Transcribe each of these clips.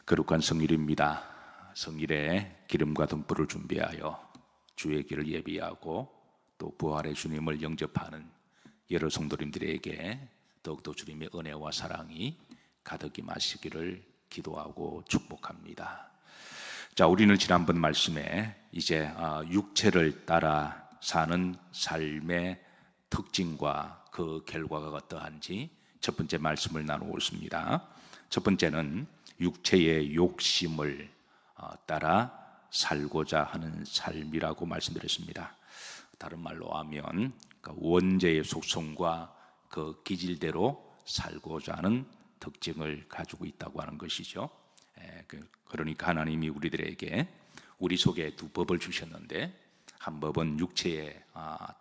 거룩한 성일입니다. 성일에 기름과 등불을 준비하여 주의 길을 예비하고 또 부활의 주님을 영접하는 여러 성도님들에게 더욱더 주님의 은혜와 사랑이 가득히 마시기를 기도하고 축복합니다. 자, 우리는 지난번 말씀에 이제 육체를 따라 사는 삶의 특징과 그 결과가 어떠한지 첫 번째 말씀을 나누고 있습니다. 첫 번째는 육체의 욕심을 따라 살고자 하는 삶이라고 말씀드렸습니다. 다른 말로 하면 원죄의 속성과 그 기질대로 살고자 하는 특징을 가지고 있다고 하는 것이죠. 그러니까 하나님이 우리들에게 우리 속에 두 법을 주셨는데, 한 법은 육체에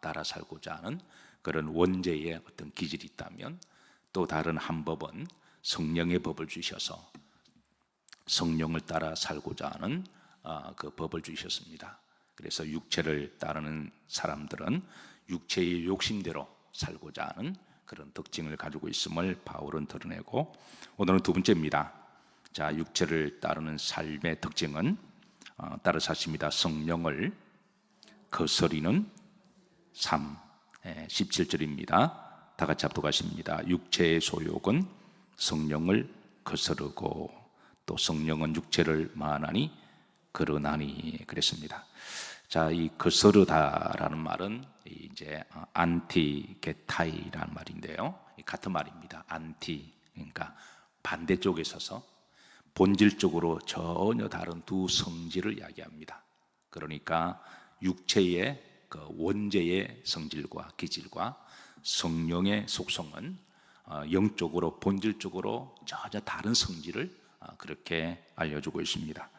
따라 살고자 하는 그런 원죄의 어떤 기질이 있다면, 또 다른 한 법은 성령의 법을 주셔서 성령을 따라 살고자 하는 그 법을 주셨습니다. 그래서 육체를 따르는 사람들은 육체의 욕심대로 살고자 하는 그런 특징을 가지고 있음을 바울은 드러내고, 오늘은 두 번째입니다. 자, 육체를 따르는 삶의 특징은 따라 사십니다. 성령을 거스리는 삶. 17절입니다. 다 같이 합독하십니다. 육체의 소욕은 성령을 거스르고 또 성령은 육체를 마하나니 거르나니 그랬습니다. 자, 이 거스르다라는 말은 이제 안티게타이라는 말인데요, 같은 말입니다. 안티, 그러니까 반대쪽에 서서 본질적으로 전혀 다른 두 성질을 이야기합니다. 그러니까 육체의 그 원죄의 성질과 기질과 성령의 속성은 영적으로 본질적으로 전혀 다른 성질을 그렇게 알려주고 있습니다.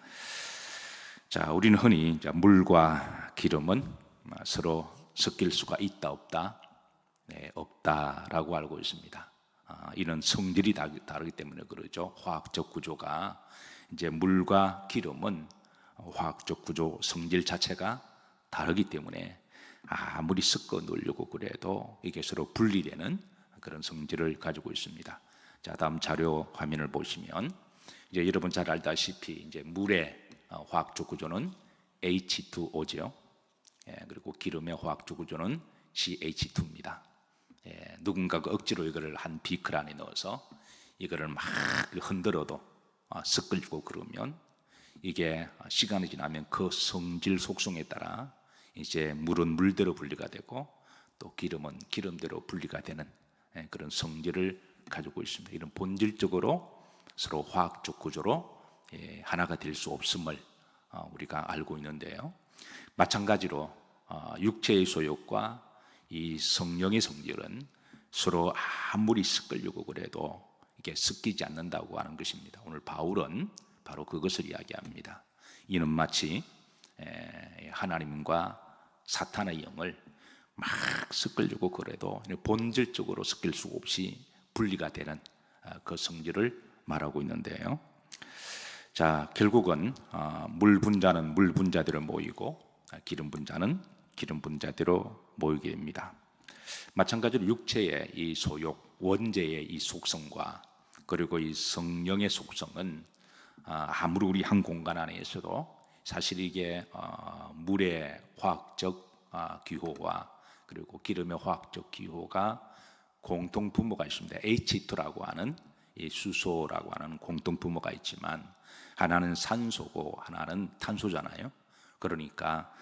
자, 우리는 흔히 물과 기름은 서로 섞일 수가 있다 없다? 네, 없다라고 알고 있습니다. 이런 성질이 다르기 때문에 그러죠. 화학적 구조가, 이제 물과 기름은 화학적 구조 성질 자체가 다르기 때문에 아무리 섞어 놓으려고 그래도 이게 서로 분리되는 그런 성질을 가지고 있습니다. 자, 다음 자료 화면을 보시면 이제 여러분 잘 알다시피 이제 물의 화학적 구조는 H2O죠. 그리고 기름의 화학적 구조는 CH2입니다. 누군가가 억지로 이거를 한 비कर 안에 넣어서 이거를 막 흔들어도 섞으려고 그러면 이게 시간이 지나면 그 성질 속성에 따라 이제 물은 물대로 분리가 되고 또 기름은 기름대로 분리가 되는 그런 성질을 가지고 있습니다. 이런 본질적으로 서로 화학적 구조로 하나가 될 수 없음을 우리가 알고 있는데요, 마찬가지로 육체의 소욕과 이 성령의 성질은 서로 아무리 섞으려고 그래도 이게 섞이지 않는다고 하는 것입니다. 오늘 바울은 바로 그것을 이야기합니다. 이는 마치 하나님과 사탄의 영을 막 섞으려고 그래도 본질적으로 섞일 수 없이 분리가 되는 그 성질을 말하고 있는데요, 자, 결국은 물 분자는 물 분자대로 모이고 기름 분자는 기름 분자대로 모이게 됩니다. 마찬가지로 육체의 이 소욕, 원죄의 이 속성과 그리고 이 성령의 속성은 아무리 우리 한 공간 안에 있어도 사실 이게 물의 화학적 기호와 그리고 기름의 화학적 기호가 공통 분모가 있습니다. H2라고 하는 이 수소라고 하는 공통 분모가 있지만 하나는 산소고 하나는 탄소잖아요. 그러니까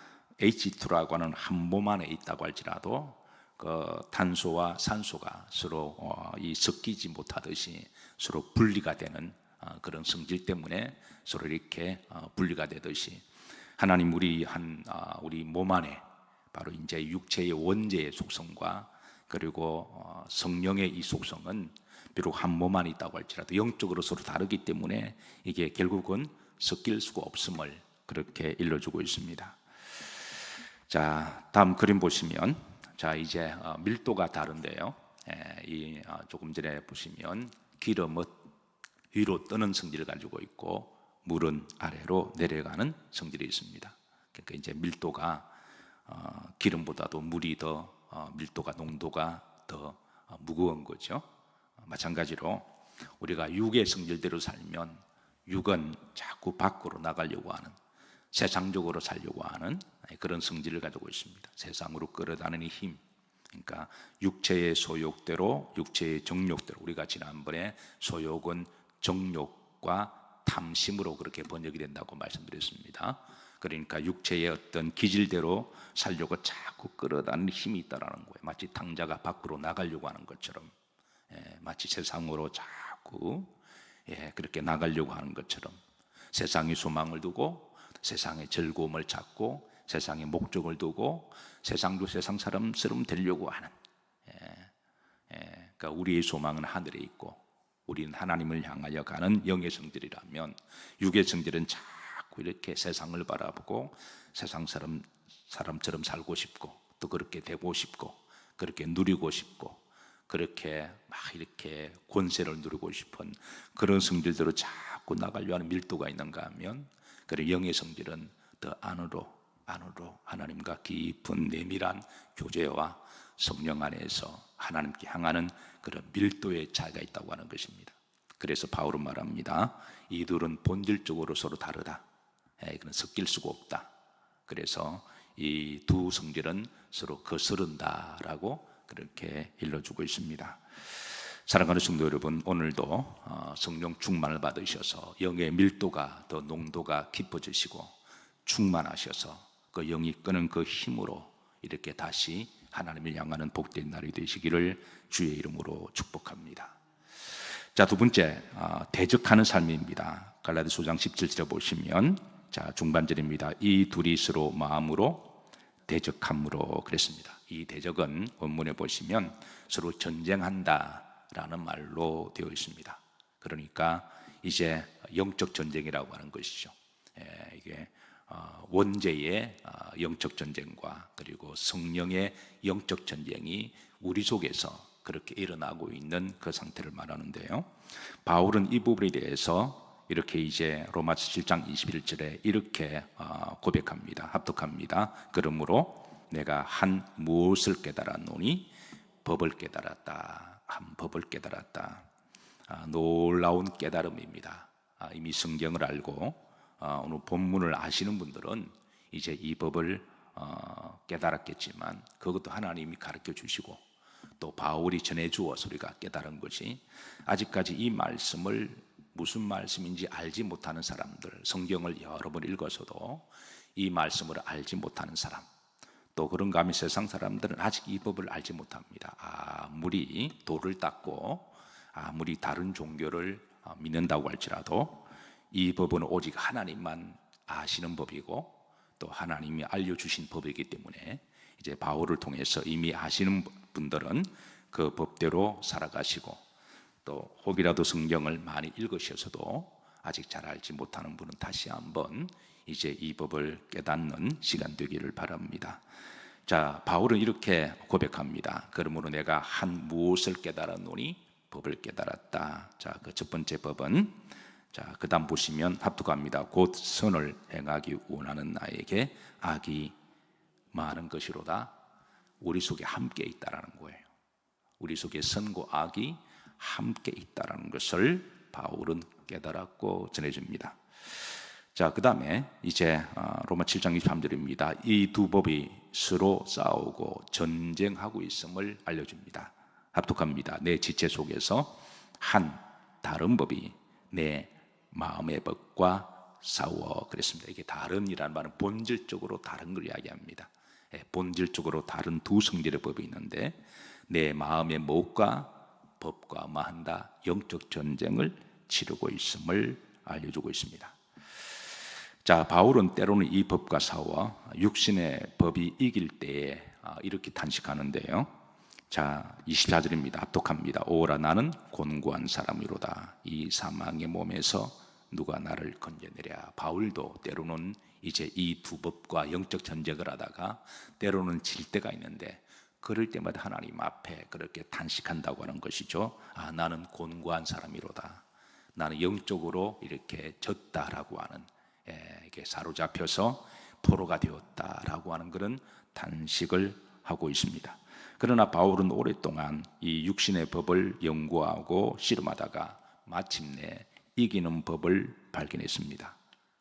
H2라고 하는 한 몸 안에 있다고 할지라도 그 탄소와 산소가 서로 이 섞이지 못하듯이 서로 분리가 되는 그런 성질 때문에 서로 이렇게 분리가 되듯이 하나님 우리 몸 안에 바로 이제 육체의 원죄의 속성과 그리고 성령의 이 속성은 비록 한 몸 안에 있다고 할지라도 영적으로 서로 다르기 때문에 이게 결국은 섞일 수가 없음을 그렇게 일러주고 있습니다. 자, 다음 그림 보시면, 자, 이제 밀도가 다른데요, 조금 전에 보시면 기름은 위로 뜨는 성질을 가지고 있고 물은 아래로 내려가는 성질이 있습니다. 그러니까 이제 밀도가 기름보다도 물이 더 밀도가 농도가 더 무거운 거죠. 마찬가지로 우리가 육의 성질대로 살면 육은 자꾸 밖으로 나가려고 하는, 세상적으로 살려고 하는 그런 성질을 가지고 있습니다. 세상으로 끌어다니는 힘. 그러니까 육체의 소욕대로, 육체의 정욕대로, 우리가 지난번에 소욕은 정욕과 탐심으로 그렇게 번역이 된다고 말씀드렸습니다. 그러니까 육체의 어떤 기질대로 살려고 자꾸 끌어다니는 힘이 있다라는 거예요. 마치 탕자가 밖으로 나가려고 하는 것처럼, 마치 세상으로 자꾸 그렇게 나가려고 하는 것처럼, 세상의 소망을 두고 세상의 즐거움을 찾고 세상의 목적을 두고 세상도 세상 사람처럼 되려고 하는, 그러니까 우리의 소망은 하늘에 있고 우리는 하나님을 향하여 가는 영의 성질이라면, 육의 성질은 자꾸 이렇게 세상을 바라보고 세상 사람처럼 살고 싶고 또 그렇게 되고 싶고 그렇게 누리고 싶고 그렇게 막 이렇게 권세를 누리고 싶은 그런 성질대로 자꾸 나가려 하는 밀도가 있는가 하면, 그래 영의 성질은 더 안으로 하나님과 깊은 내밀한 교제와 성령 안에서 하나님께 향하는 그런 밀도의 차이가 있다고 하는 것입니다. 그래서 바울은 말합니다. 이 둘은 본질적으로 서로 다르다. 이건 섞일 수가 없다. 그래서 이 두 성질은 서로 거스른다라고 그렇게 일러주고 있습니다. 사랑하는 성도 여러분, 오늘도 성령 충만을 받으셔서 영의 밀도가 더 농도가 깊어지시고 충만하셔서 그 영이 끄는 그 힘으로 이렇게 다시 하나님을 향하는 복된 날이 되시기를 주의 이름으로 축복합니다. 자, 두 번째, 대적하는 삶입니다. 갈라디아서 5장 17절에 보시면, 자, 중반절입니다. 이 둘이 서로 마음으로 대적함으로 그랬습니다. 이 대적은 원문에 보시면 서로 전쟁한다라는 말로 되어 있습니다. 그러니까 이제 영적 전쟁이라고 하는 것이죠. 이게 원죄의 영적 전쟁과 그리고 성령의 영적 전쟁이 우리 속에서 그렇게 일어나고 있는 그 상태를 말하는데요. 바울은 이 부분에 대해서 이렇게 이제 로마서 7장 21절에 이렇게 고백합니다. 합독합니다. 그러므로 내가 한 무엇을 깨달았노니 법을 깨달았다. 한 법을 깨달았다. 놀라운 깨달음입니다. 이미 성경을 알고 오늘 본문을 아시는 분들은 이제 이 법을 깨달았겠지만, 그것도 하나님이 가르쳐 주시고 또 바울이 전해 주어서 우리가 깨달은 것이, 아직까지 이 말씀을 무슨 말씀인지 알지 못하는 사람들, 성경을 여러 번 읽어서도 이 말씀을 알지 못하는 사람, 또 그런가 하면 세상 사람들은 아직 이 법을 알지 못합니다. 아무리 돌을 닦고 아무리 다른 종교를 믿는다고 할지라도 이 법은 오직 하나님만 아시는 법이고 또 하나님이 알려주신 법이기 때문에, 이제 바울을 통해서 이미 아시는 분들은 그 법대로 살아가시고, 또 혹이라도 성경을 많이 읽으셔서도 아직 잘 알지 못하는 분은 다시 한번 이제 이 법을 깨닫는 시간 되기를 바랍니다. 자, 바울은 이렇게 고백합니다. 그러므로 내가 한 무엇을 깨달았노니 법을 깨달았다. 자, 그 첫 번째 법은, 자, 그 다음 보시면 합독합니다. 곧 선을 행하기 원하는 나에게 악이 많은 것이로다. 우리 속에 함께 있다라는 거예요. 우리 속에 선과 악이 함께 있다라는 것을 바울은 깨달았고 전해줍니다. 자, 그 다음에 이제 로마 7장 23절입니다. 이 두 법이 서로 싸우고 전쟁하고 있음을 알려줍니다. 합독합니다. 내 지체 속에서 한 다른 법이 내 마음의 법과 싸워 그랬습니다. 이게 다른이라는 말은 본질적으로 다른 걸 이야기합니다. 본질적으로 다른 두 성질의 법이 있는데, 내 마음의 법과 마한다 영적 전쟁을 치르고 있음을 알려주고 있습니다. 자, 바울은 때로는 이 법과 싸워 육신의 법이 이길 때에 이렇게 탄식하는데요. 자, 24절입니다. 합독합니다. 오라 나는 곤고한 사람이로다. 이 사망의 몸에서 누가 나를 건져내랴. 바울도 때로는 이제 이 두 법과 영적 전쟁을 하다가 때로는 질 때가 있는데, 그럴 때마다 하나님 앞에 그렇게 탄식한다고 하는 것이죠. 나는 곤고한 사람이로다. 나는 영적으로 이렇게 졌다라고 하는, 이게 사로잡혀서 포로가 되었다라고 하는 그런 탄식을 하고 있습니다. 그러나 바울은 오랫동안 이 육신의 법을 연구하고 씨름하다가 마침내 이기는 법을 발견했습니다.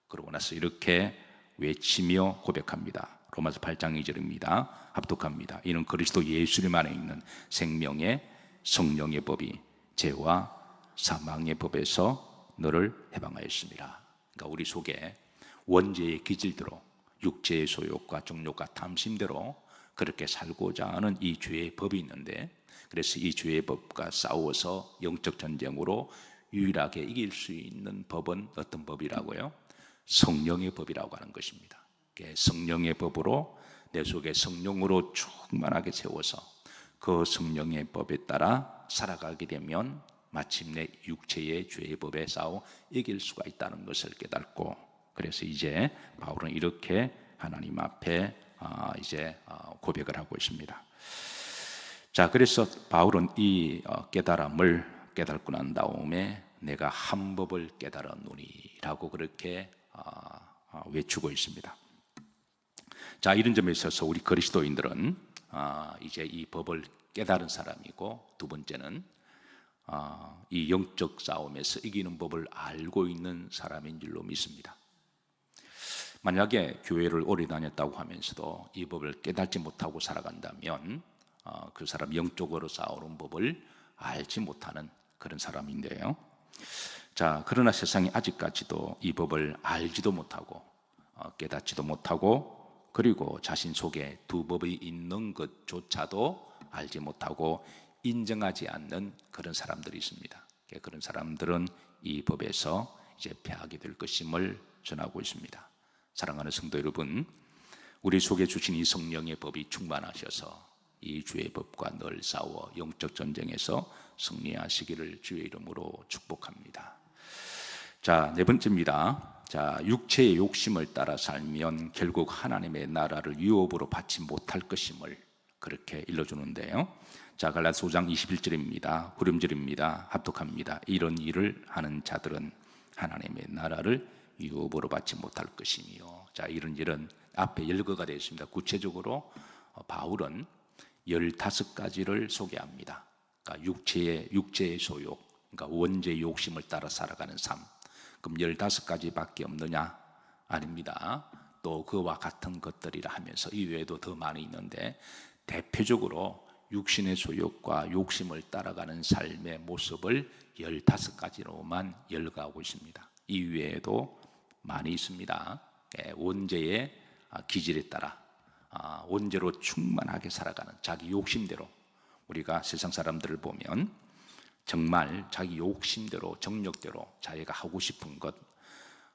그러고 나서 이렇게 외치며 고백합니다. 로마서 8장 2절입니다. 합독합니다. 이는 그리스도 예수님 안에 있는 생명의 성령의 법이 죄와 사망의 법에서 너를 해방하였습니다. 그러니까 우리 속에 원죄의 기질대로 육체의 소욕과 정욕과 탐심대로 그렇게 살고자 하는 이 죄의 법이 있는데, 그래서 이 죄의 법과 싸워서 영적 전쟁으로 유일하게 이길 수 있는 법은 어떤 법이라고요? 성령의 법이라고 하는 것입니다. 성령의 법으로 내 속에 성령으로 충만하게 채워서 그 성령의 법에 따라 살아가게 되면 마침내 육체의 죄의 법에 싸워 이길 수가 있다는 것을 깨닫고, 그래서 이제 바울은 이렇게 하나님 앞에 이제 고백을 하고 있습니다. 자, 그래서 바울은 이 깨달음을 깨닫고 난 다음에 내가 한 법을 깨달았노니라고 그렇게 외치고 있습니다. 자, 이런 점에 있어서 우리 그리스도인들은 이제 이 법을 깨달은 사람이고, 두 번째는 이 영적 싸움에서 이기는 법을 알고 있는 사람인 줄로 믿습니다. 만약에 교회를 오래 다녔다고 하면서도 이 법을 깨닫지 못하고 살아간다면 그 사람 영적으로 싸우는 법을 알지 못하는 그런 사람인데요. 자, 그러나 세상에 아직까지도 이 법을 알지도 못하고 깨닫지도 못하고, 그리고 자신 속에 두 법이 있는 것조차도 알지 못하고 인정하지 않는 그런 사람들이 있습니다. 그런 사람들은 이 법에서 이제 패하게 될 것임을 전하고 있습니다. 사랑하는 성도 여러분, 우리 속에 주신 이 성령의 법이 충만하셔서 이 주의 법과 늘 싸워 영적 전쟁에서 승리하시기를 주의 이름으로 축복합니다. 자, 네 번째입니다. 자, 육체의 욕심을 따라 살면 결국 하나님의 나라를 유업으로 받지 못할 것임을 그렇게 일러주는데요. 자, 갈라디아서 5장 21절입니다. 후렴절입니다. 합독합니다. 이런 일을 하는 자들은 하나님의 나라를 유업으로 받지 못할 것이며. 자, 이런 일은 앞에 열거가 되어 있습니다. 구체적으로 바울은 15가지를 소개합니다. 그러니까 육체의 소욕, 그러니까 원죄의 욕심을 따라 살아가는 삶. 그럼 15가지밖에 없느냐? 아닙니다. 또 그와 같은 것들이라 하면서 이 외에도 더 많이 있는데, 대표적으로 육신의 소욕과 욕심을 따라가는 삶의 모습을 15가지로만 열거하고 있습니다. 이 외에도 많이 있습니다. 원죄의 기질에 따라 원죄로 충만하게 살아가는 자기 욕심대로, 우리가 세상 사람들을 보면 정말 자기 욕심대로 정력대로 자기가 하고 싶은 것,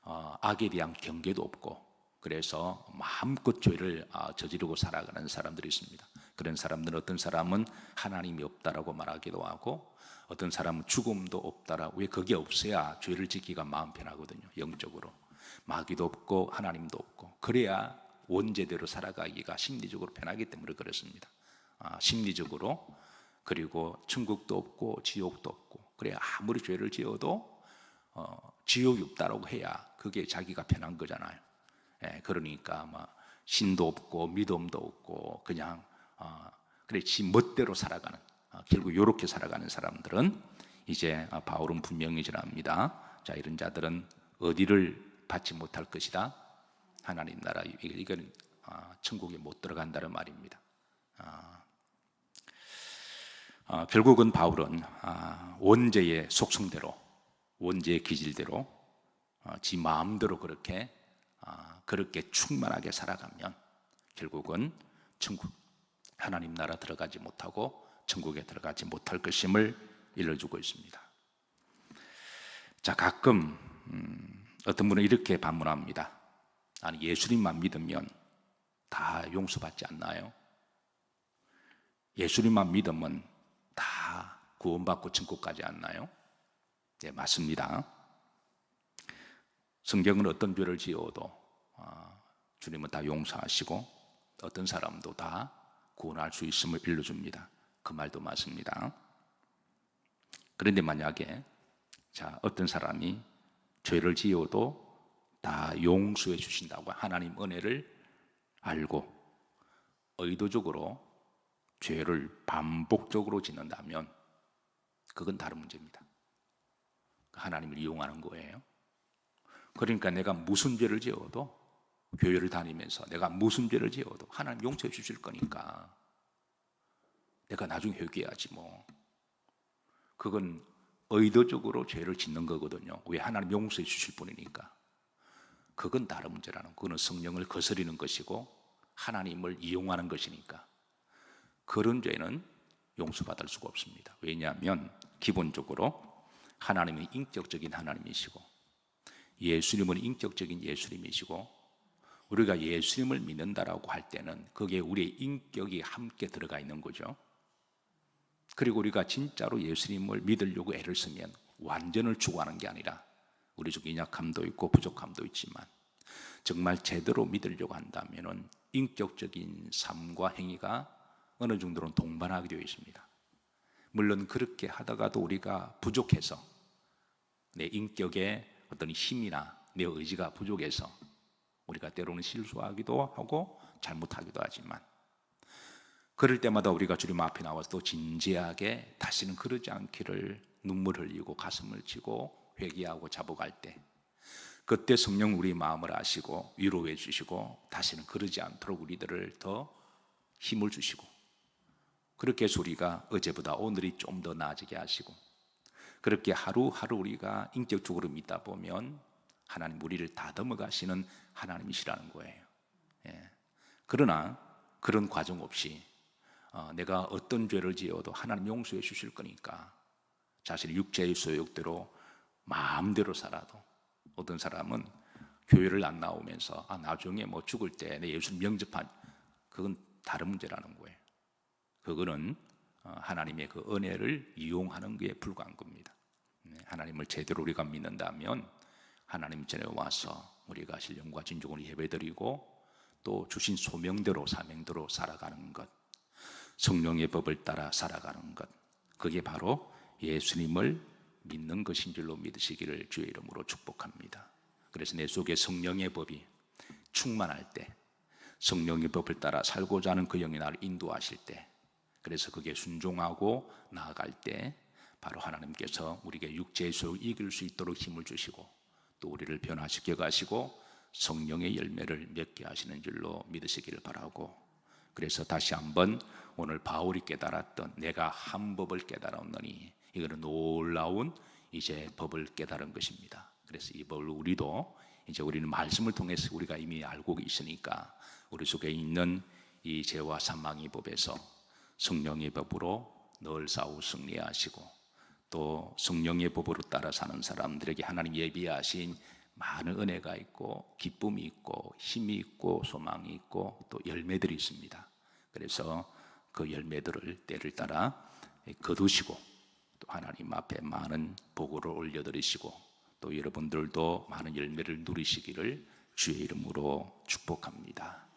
악에 대한 경계도 없고, 그래서 마음껏 죄를 저지르고 살아가는 사람들이 있습니다. 그런 사람들은 어떤 사람은 하나님이 없다라고 말하기도 하고, 어떤 사람은 죽음도 없다라고, 왜 그게 없어야 죄를 짓기가 마음 편하거든요. 영적으로 마귀도 없고 하나님도 없고, 그래야 원죄대로 살아가기가 심리적으로 편하기 때문에 그렇습니다. 심리적으로, 그리고 천국도 없고 지옥도 없고, 그래 아무리 죄를 지어도 지옥이 없다라고 해야 그게 자기가 편한 거잖아요. 그러니까 막 신도 없고 믿음도 없고 그냥 그래 지 멋대로 살아가는, 결국 이렇게 살아가는 사람들은 이제 바울은 분명히 전합니다. 자, 이런 자들은 어디를 받지 못할 것이다? 하나님 나라, 이건 천국에 못 들어간다는 말입니다. 결국은 바울은 원죄의 속성대로, 원죄의 기질대로 지 마음대로 그렇게 충만하게 살아가면 결국은 천국, 하나님 나라 들어가지 못하고 천국에 들어가지 못할 것임을 일러주고 있습니다. 자, 가끔 어떤 분은 이렇게 반문합니다. 아니, 예수님만 믿으면 다 용서받지 않나요? 예수님만 믿으면 다 구원받고 천국 가지 않나요? 네, 맞습니다. 성경은 어떤 죄를 지어도 주님은 다 용서하시고 어떤 사람도 다 구원할 수 있음을 일러줍니다. 그 말도 맞습니다. 그런데 만약에 어떤 사람이 죄를 지어도 다 용서해 주신다고 하나님 은혜를 알고 의도적으로 죄를 반복적으로 짓는다면 그건 다른 문제입니다. 하나님을 이용하는 거예요. 그러니까 내가 무슨 죄를 지어도, 교회를 다니면서 내가 무슨 죄를 지어도 하나님 용서해 주실 거니까 내가 나중에 회개해야지 뭐. 그건 의도적으로 죄를 짓는 거거든요. 왜? 하나님 용서해 주실 분이니까. 그건 다른 문제라는, 그거는 성령을 거스리는 것이고 하나님을 이용하는 것이니까 그런 죄는 용서받을 수가 없습니다. 왜냐하면 기본적으로 하나님은 인격적인 하나님이시고 예수님은 인격적인 예수님이시고, 우리가 예수님을 믿는다라고 할 때는 거기에 우리의 인격이 함께 들어가 있는 거죠. 그리고 우리가 진짜로 예수님을 믿으려고 애를 쓰면 완전을 추구하는 게 아니라 우리 중 연약함도 있고 부족함도 있지만 정말 제대로 믿으려고 한다면 인격적인 삶과 행위가 어느 정도는 동반하게 되어 있습니다. 물론 그렇게 하다가도 우리가 부족해서, 내 인격의 어떤 힘이나 내 의지가 부족해서 우리가 때로는 실수하기도 하고 잘못하기도 하지만, 그럴 때마다 우리가 주님 앞에 나와서 또 진지하게 다시는 그러지 않기를 눈물 흘리고 가슴을 치고 회개하고 자복할 때, 그때 성령 우리 마음을 아시고 위로해 주시고 다시는 그러지 않도록 우리들을 더 힘을 주시고, 그렇게 해서 우리가 어제보다 오늘이 좀 더 나아지게 하시고, 그렇게 하루하루 우리가 인격적으로 믿다 보면 하나님 우리를 다듬어 가시는 하나님이시라는 거예요. 예. 그러나 그런 과정 없이 내가 어떤 죄를 지어도 하나님 용서해 주실 거니까 자신의 육체의 소욕대로 마음대로 살아도, 어떤 사람은 교회를 안 나오면서 나중에 뭐 죽을 때 내 예수님 영접한, 그건 다른 문제라는 거예요. 그거는 하나님의 그 은혜를 이용하는 것에 불과한 겁니다. 하나님을 제대로 우리가 믿는다면 하나님 전에 와서 우리가 신령과 진정으로 예배드리고 또 주신 소명대로 사명대로 살아가는 것, 성령의 법을 따라 살아가는 것, 그게 바로 예수님을 믿는 것인 줄로 믿으시기를 주의 이름으로 축복합니다. 그래서 내 속에 성령의 법이 충만할 때, 성령의 법을 따라 살고자 하는 그 영이 나를 인도하실 때, 그래서 그게 순종하고 나아갈 때 바로 하나님께서 우리에게 육체의 소욕을 이길 수 있도록 힘을 주시고 또 우리를 변화시켜 가시고 성령의 열매를 맺게 하시는 줄로 믿으시기를 바라고, 그래서 다시 한번 오늘 바울이 깨달았던 내가 한 법을 깨달았느니, 이거는 놀라운 이제 법을 깨달은 것입니다. 그래서 이 법을 우리도 이제 우리는 말씀을 통해서 우리가 이미 알고 있으니까 우리 속에 있는 이 죄와 사망의 법에서 성령의 법으로 늘 싸우 승리하시고 또 성령의 법으로 따라 사는 사람들에게 하나님 예비하신 많은 은혜가 있고 기쁨이 있고 힘이 있고 소망이 있고 또 열매들이 있습니다. 그래서 그 열매들을 때를 따라 거두시고 또 하나님 앞에 많은 보고를 올려드리시고 또 여러분들도 많은 열매를 누리시기를 주의 이름으로 축복합니다.